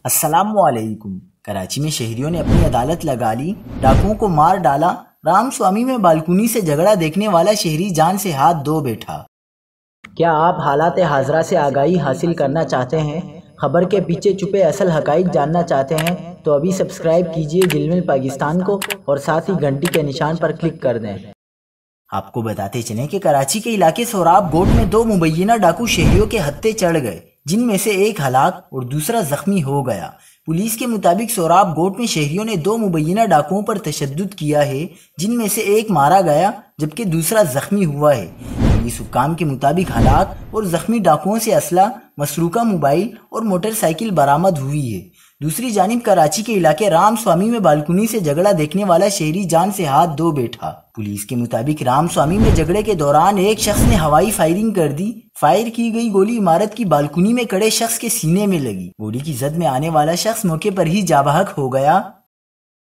السلام علیکم۔ کراچی میں شہریوں نے اپنی عدالت لگا لی، ڈاکوؤں کو مار ڈالا۔ رام سوامی میں بالکنی سے جھگڑا دیکھنے والا شہری جان سے ہاتھ دھو بیٹھا۔ کیا آپ حالات حاضرہ سے آگاہی حاصل کرنا چاہتے ہیں؟ خبر کے پیچھے چھپے اصل حقائق جاننا چاہتے ہیں تو ابھی سبسکرائب کیجئے جلمل پاکستان کو اور ساتھ ہی گھنٹی کے نشان پر کلک کر دیں۔ آپ کو بتاتے چلیں کہ کراچی کے علاقے سوراب گوٹ میں دو مبینہ ڈاکو شہریوں کے ہتھے چڑھ گئے، جن میں سے ایک ہلاک اور دوسرا زخمی ہو گیا۔ پولیس کے مطابق سوراب گوٹ میں شہریوں نے دو مبینہ ڈاکوؤں پر تشدد کیا ہے، جن میں سے ایک مارا گیا جبکہ دوسرا زخمی ہوا ہے۔ پولیس حکام کے مطابق ہلاک اور زخمی ڈاکوؤں سے اسلحہ، مسروقہ موبائل اور موٹر سائیکل برآمد ہوئی ہے۔ دوسری جانب کراچی کے علاقے رام سوامی میں بالکنی سے جھگڑا دیکھنے والا شہری جان سے ہاتھ دھو بیٹھا۔ پولیس کے مطابق رام سوامی میں جھگڑے کے دوران ایک شخص نے ہوائی فائرنگ کر دی۔ فائر کی گئی گولی عمارت کی بالکنی میں کھڑے شخص کے سینے میں لگی۔ گولی کی زد میں آنے والا شخص موقع پر ہی جاں بحق ہو گیا